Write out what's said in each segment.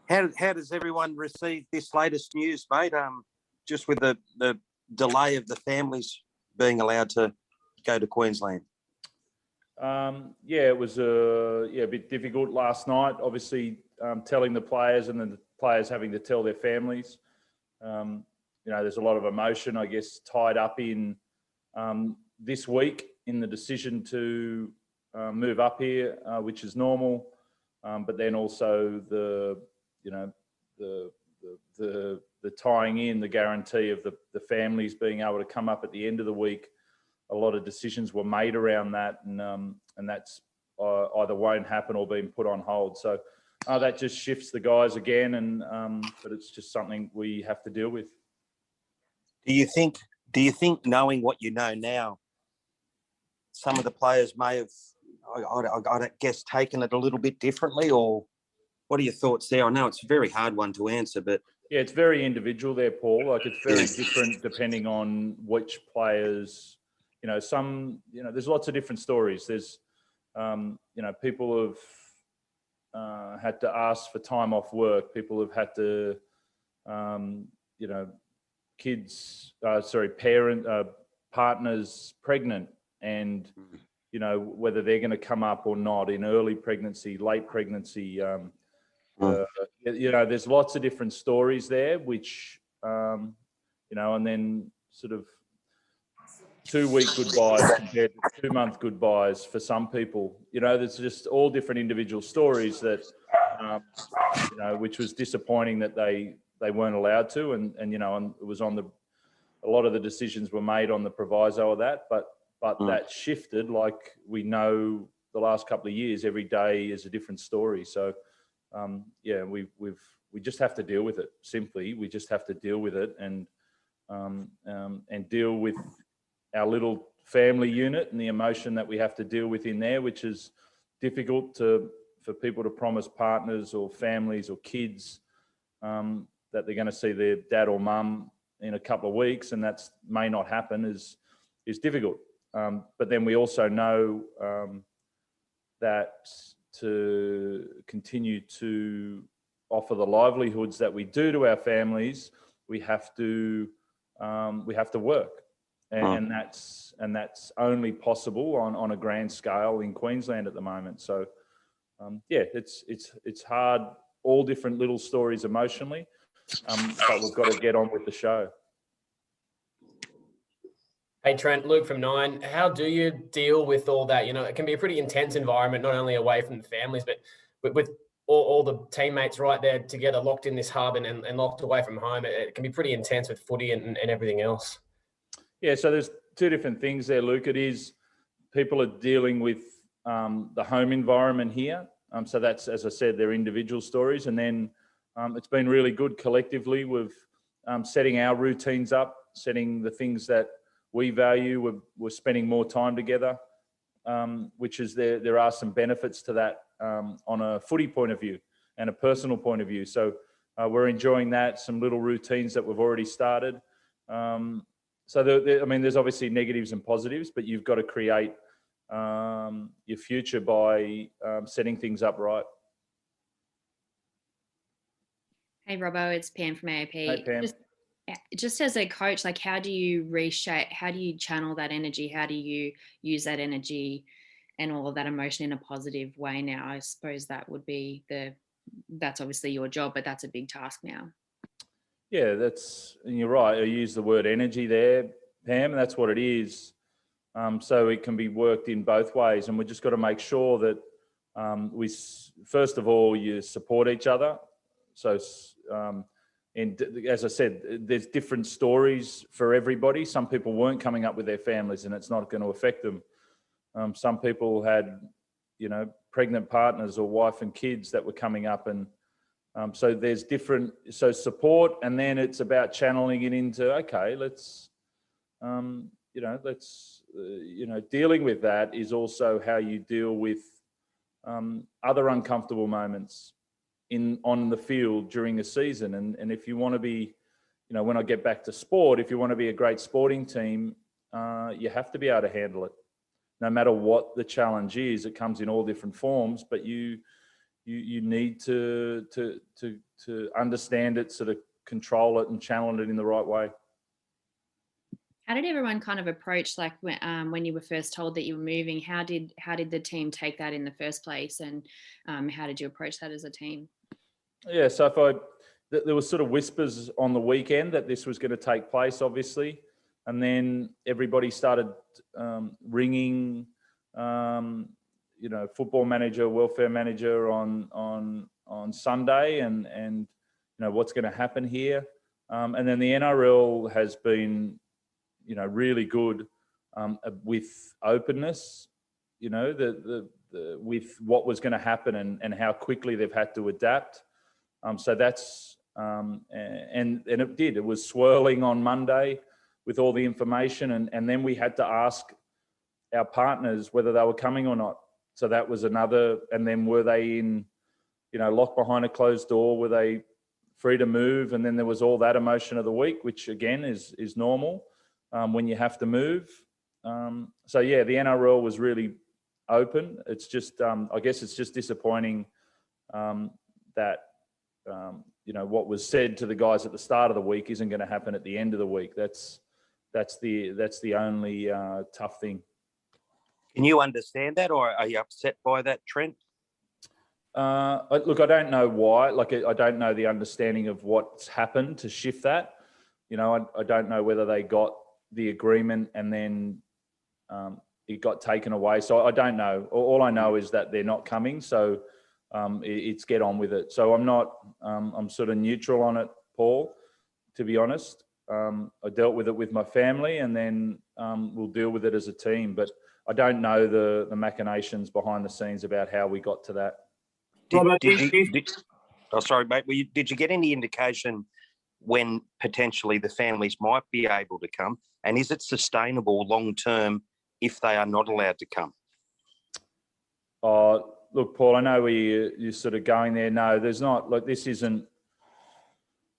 How does everyone receive this latest news, mate? Just with the delay of the families being allowed to go to Queensland. It was a bit difficult last night. Obviously, telling the players and then the players having to tell their families. There's a lot of emotion, I guess, tied up in this week in the decision to move up here, which is normal. But then also the tying in, the guarantee of the families being able to come up at the end of the week. A lot of decisions were made around that, and that's either won't happen or being put on hold. So that just shifts the guys again, but it's just something we have to deal with. Do you think knowing what you know now, some of the players may have, I guess, taken it a little bit differently, or what are your thoughts there? I know it's a very hard one to answer, but yeah, it's very individual there, Paul. Like, it's very different depending on which players. There's lots of different stories. There's, people have had to ask for time off work. People have had to, partners pregnant, and, whether they're going to come up or not in early pregnancy, late pregnancy. There's lots of different stories there, which, and then sort of 2-week goodbyes compared to 2-month goodbyes for some people. There's just all different individual stories that, which was disappointing that they weren't allowed to, and it was on a lot of the decisions were made on the proviso of that, but that shifted. Like we know, the last couple of years, every day is a different story. So we just have to deal with it. Simply, we just have to deal with it and deal with our little family unit and the emotion that we have to deal with in there, which is difficult for people to promise partners or families or kids that they're going to see their dad or mum in a couple of weeks, and that may not happen, is difficult. But then we also know that to continue to offer the livelihoods that we do to our families, we have to work. And that's only possible on a grand scale in Queensland at the moment. So, it's hard, all different little stories emotionally, but we've got to get on with the show. Hey, Trent, Luke from 9. How do you deal with all that? It can be a pretty intense environment, not only away from the families, but with all the teammates right there together, locked in this hub and locked away from home. It can be pretty intense with footy and everything else. Yeah, so there's two different things there, Luke. It is, people are dealing with the home environment here. So that's, as I said, their individual stories. And then it's been really good collectively with setting our routines up, setting the things that we value. We're spending more time together, which is there are some benefits to that on a footy point of view and a personal point of view. So we're enjoying that, some little routines that we've already started. So there's obviously negatives and positives, but you've got to create your future by setting things up right. Hey, Robbo, it's Pam from AOP. Hey, Pam. Just as a coach, like, how do you reshape, how do you channel that energy? How do you use that energy and all of that emotion in a positive way now? I suppose that would be that's obviously your job, but that's a big task now. Yeah, and you're right. I use the word energy there, Pam, and that's what it is. So it can be worked in both ways, and we just got to make sure that we, first of all, you support each other. So, and as I said, there's different stories for everybody. Some people weren't coming up with their families, and it's not going to affect them. Some people had, pregnant partners or wife and kids that were coming up, and so there's different. So support, and then it's about channeling it into, okay, let's, dealing with that is also how you deal with other uncomfortable moments on the field during the season. And if you want to be, when I get back to sport, if you want to be a great sporting team, you have to be able to handle it. No matter what the challenge is, it comes in all different forms, but you you need to understand it, sort of control it and channel it in the right way. How did everyone kind of approach, like when you were first told that you were moving? How did the team take that in the first place, and how did you approach that as a team? Yeah, so there was sort of whispers on the weekend that this was going to take place, obviously, and then everybody started ringing, football manager, welfare manager on Sunday, and what's going to happen here, and then the NRL has been really good with openness, with what was going to happen and how quickly they've had to adapt. So that's and it did. It was swirling on Monday with all the information, and then we had to ask our partners whether they were coming or not. So that was another. And then were they in, locked behind a closed door? Were they free to move? And then there was all that emotion of the week, which again is normal when you have to move. So yeah, the NRL was really open. It's just I guess it's just disappointing that what was said to the guys at the start of the week isn't going to happen at the end of the week. That's the only tough thing. Can you understand that, or are you upset by that, Trent? Look, I don't know why. Like, I don't know the understanding of what's happened to shift that. I don't know whether they got the agreement and then it got taken away. So I don't know. All I know is that they're not coming. So it's get on with it. So I'm sort of neutral on it, Paul, to be honest. I dealt with it with my family, and then we'll deal with it as a team. But I don't know the machinations behind the scenes about how we got to that. Sorry, mate. Did you get any indication when potentially the families might be able to come? And is it sustainable long term if they are not allowed to come? Look, Paul, I know where you're sort of going there. No, there's not. Like, this isn't,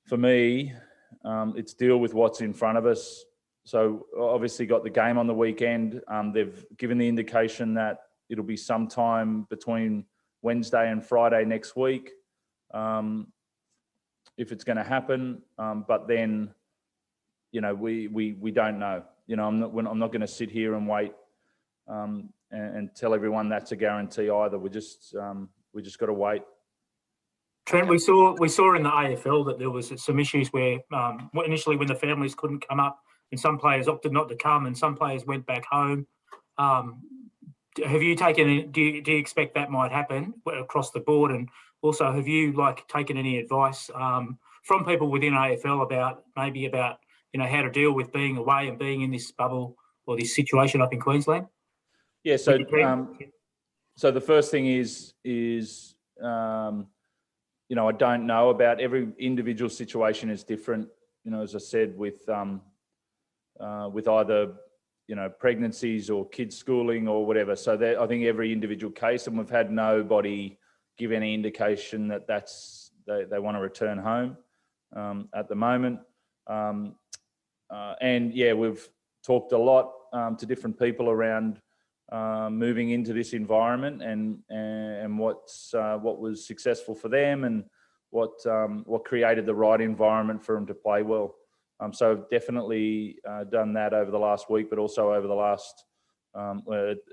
for me, it's deal with what's in front of us. So obviously got the game on the weekend. They've given the indication that it'll be sometime between Wednesday and Friday next week, if it's going to happen. But then, we don't know. I'm not going to sit here and wait and tell everyone that's a guarantee either. We just got to wait. Trent, we saw in the AFL that there was some issues where initially when the families couldn't come up, and some players opted not to come, and some players went back home. Have you taken? Do you expect that might happen across the board? And also, have you taken any advice from people within AFL about how to deal with being away and being in this bubble or this situation up in Queensland? Yeah. So so the first thing is I don't know about every individual situation is different. As I said, with either pregnancies or kids schooling or whatever. So I think every individual case, and we've had nobody give any indication that they want to return home at the moment. And yeah, we've talked a lot to different people around moving into this environment and what was successful for them and what created the right environment for them to play well. So I've definitely done that over the last week, but also over the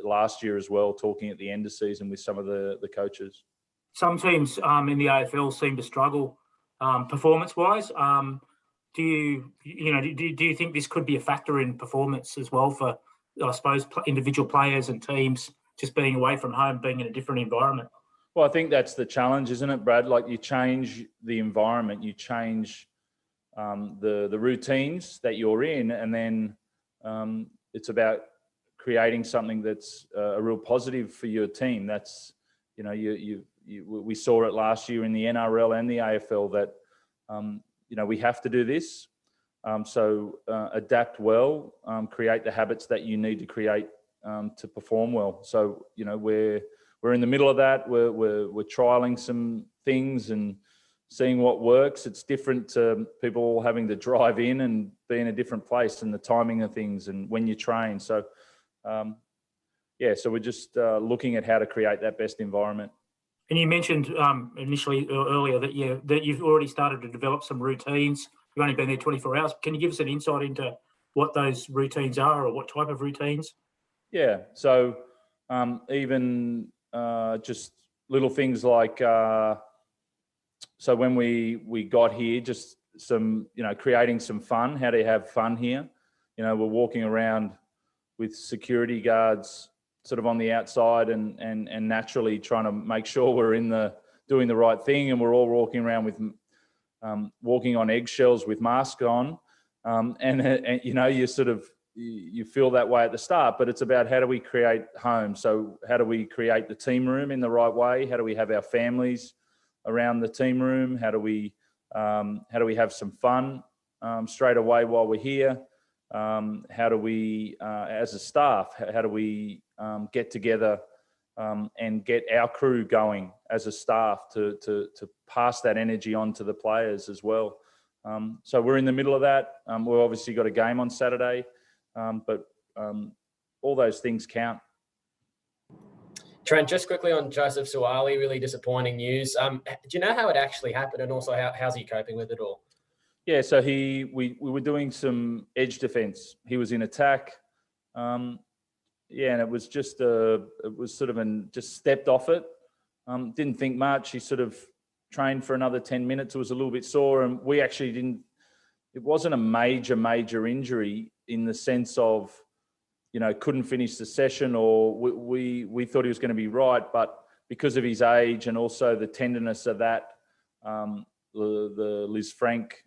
last year as well, talking at the end of season with some of the coaches. Some teams in the AFL seem to struggle performance-wise. Do you think this could be a factor in performance as well for, I suppose, individual players and teams just being away from home, being in a different environment? Well, I think that's the challenge, isn't it, Brad? Like, you change the environment, you change the routines that you're in, and then it's about creating something that's a real positive for your team. That's, we saw it last year in the NRL and the AFL that, we have to do this. So adapt well, create the habits that you need to create to perform well. So, we're in the middle of that. We're trialing some things and seeing what works. It's different to people having to drive in and be in a different place, and the timing of things and when you train. So, so we're just looking at how to create that best environment. And you mentioned initially earlier that you've already started to develop some routines. You've only been there 24 hours. Can you give us an insight into what those routines are, or what type of routines? Yeah. So even just little things like so when we got here, just some creating some fun. How do you have fun here? We're walking around with security guards sort of on the outside and naturally trying to make sure we're doing the right thing, and we're all walking around with walking on eggshells with masks on, and you sort of you feel that way at the start, but it's about how do we create home. So how do we create the team room in the right way? How do we have our families around the team room? How do we have some fun straight away while we're here? How do we, as a staff, how do we get together and get our crew going as a staff to pass that energy on to the players as well? So we're in the middle of that. We've obviously got a game on Saturday, but all those things count. Trent, just quickly on Joseph Soulis, really disappointing news. Do you know how it actually happened, and also how's he coping with it all? Yeah, so we were doing some edge defense. He was in attack. And it was just just stepped off it. Didn't think much. He sort of trained for another 10 minutes. It was a little bit sore, and we actually didn't. It wasn't a major injury in the sense of, couldn't finish the session, or we thought he was going to be right, but because of his age and also the tenderness of that, the Liz Frank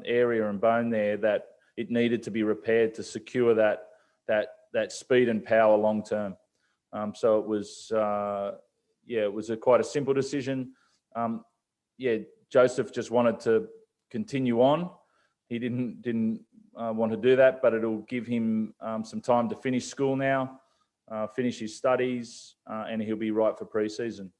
area and bone there, that it needed to be repaired to secure that speed and power long term. So it was quite a simple decision. Joseph just wanted to continue on. He didn't want to do that, but it'll give him some time to finish school now, finish his studies, and he'll be right for pre-season.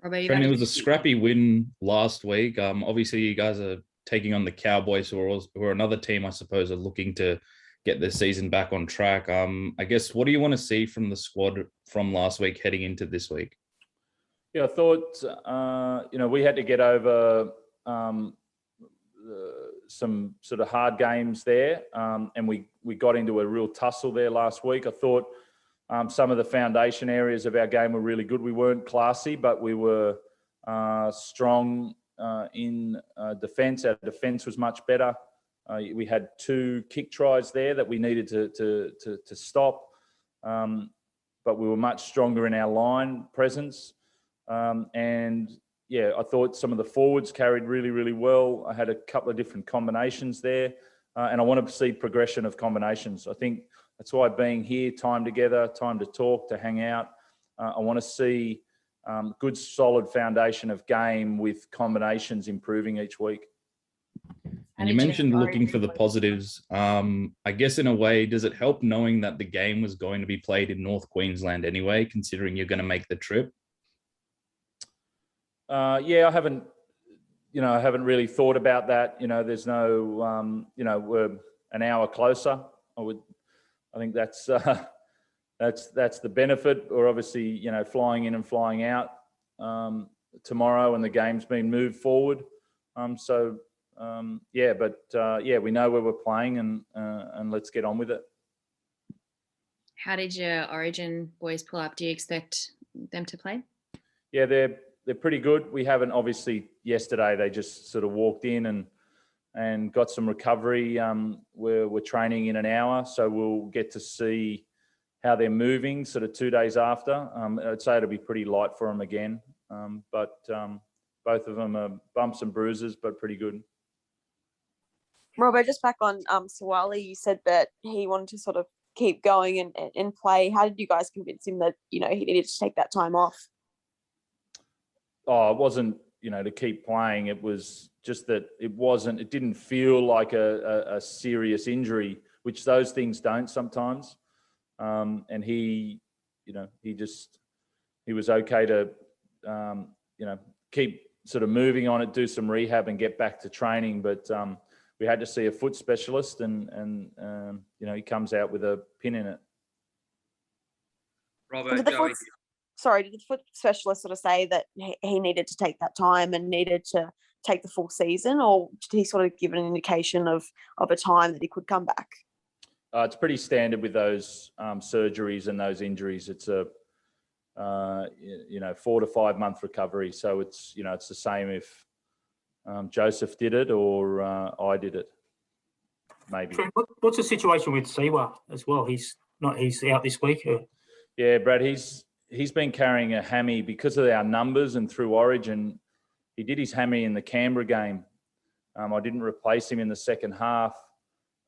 Trent, it was a scrappy win last week. Obviously, you guys are taking on the Cowboys, who are another team, I suppose, are looking to get their season back on track. I guess, what do you want to see from the squad from last week heading into this week? Yeah, I thought, we had to get over some sort of hard games there, and we got into a real tussle there last week. I thought some of the foundation areas of our game were really good. We weren't classy, but we were strong in defence. Our defence was much better. We had 2 kick tries there that we needed to stop, but we were much stronger in our line presence. I thought some of the forwards carried really well. I had a couple of different combinations there, and I want to see progression of combinations. I think that's why being here, time together, time to talk, to hang out. I want to see good, solid foundation of game with combinations improving each week. And you mentioned looking for the positives. I guess in a way, does it help knowing that the game was going to be played in North Queensland anyway, considering you're going to make the trip? I haven't really thought about that. There's no, we're an hour closer. I think that's the benefit. Or obviously, flying in and flying out tomorrow, and the game's been moved forward. We know where we're playing, and let's get on with it. How did your Origin boys pull up? Do you expect them to play? Yeah, they're pretty good. We haven't, obviously, yesterday they just sort of walked in and got some recovery. We're training in an hour, so we'll get to see how they're moving sort of 2 days after. I'd say it'll be pretty light for them again, but both of them are bumps and bruises, but pretty good. Robbo, just back on Soulis, you said that he wanted to sort of keep going and play. How did you guys convince him that, he needed to take that time off? Oh, it wasn't, to keep playing. It was just that it didn't feel like a serious injury, which those things don't sometimes. And he was okay to, keep sort of moving on it, do some rehab and get back to training. But we had to see a foot specialist, and he comes out with a pin in it. Robbo, Joey. sorry, did the foot specialist sort of say that he needed to take that time and needed to take the full season, or did he sort of give an indication of a time that he could come back? It's pretty standard with those surgeries and those injuries. It's a 4 to 5 month recovery. So it's it's the same if Joseph did it or I did it. Maybe. What's the situation with Siwa as well? He's out this week. Yeah, Brad. He's been carrying a hammy because of our numbers and through Origin. He did his hammy in the Canberra game. I didn't replace him in the second half,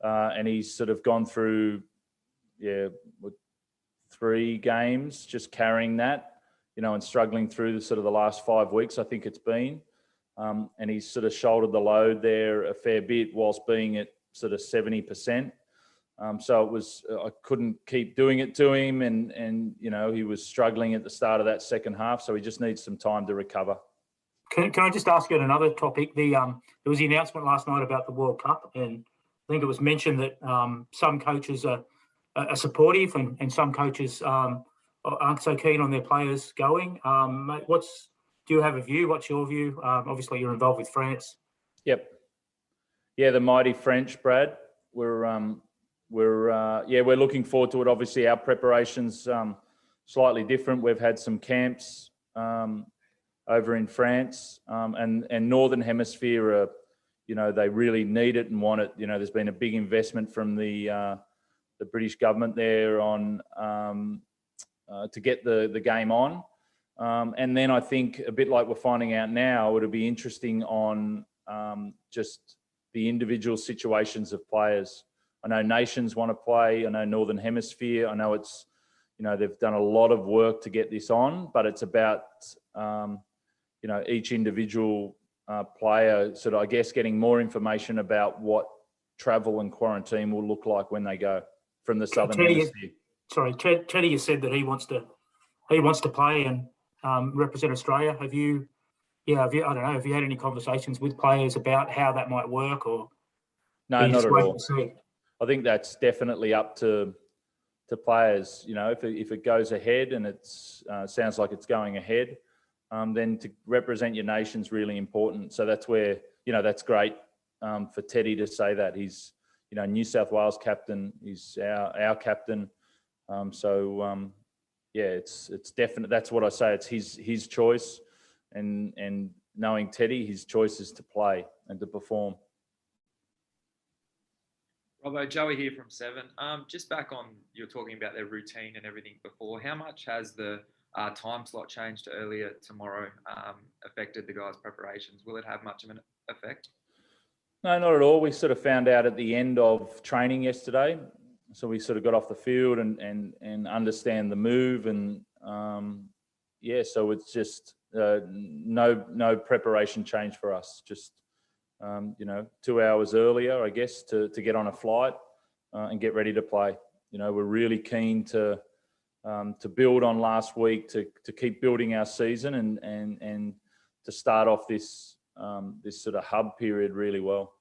and he's sort of gone through 3 games just carrying that, and struggling through the last 5 weeks. I think it's been, and he's sort of shouldered the load there a fair bit whilst being at sort of 70%. So it was, I couldn't keep doing it to him, and he was struggling at the start of that second half. So he just needs some time to recover. Can I just ask you on another topic? There was the announcement last night about the World Cup, and I think it was mentioned that some coaches are supportive and some coaches aren't so keen on their players going. Mate, do you have a view? What's your view? Obviously, you're involved with France. Yep. Yeah, the mighty French, Brad. We're looking forward to it. Obviously, our preparation's slightly different. We've had some camps over in France, and Northern Hemisphere are, they really need it and want it. There's been a big investment from the British government there on to get the game on. And then I think, a bit like we're finding out now, it'll be interesting on just the individual situations of players. I know nations want to play. I know Northern Hemisphere. I know it's, they've done a lot of work to get this on, but it's about, each individual player sort of, I guess, getting more information about what travel and quarantine will look like when they go from the Southern Hemisphere. Sorry, Teddy has said that he wants to play and represent Australia. Have you had any conversations with players about how that might work, or? No, not at all. I think that's definitely up to players. If it goes ahead and it's sounds like it's going ahead, then to represent your nation's really important. So that's where, that's great for Teddy to say that. He's, New South Wales captain. He's our captain. It's definite. That's what I say. It's his choice, and knowing Teddy, his choice is to play and to perform. Robbo, Joey here from Seven. Just back on, you're talking about their routine and everything before. How much has the time slot change to earlier tomorrow affected the guys' preparations? Will it have much of an effect? No, not at all. We sort of found out at the end of training yesterday. So we sort of got off the field and understand the move, and so it's just no preparation change for us. Just 2 hours earlier, I guess, to get on a flight and get ready to play. We're really keen to build on last week, to keep building our season and to start off this sort of hub period really well.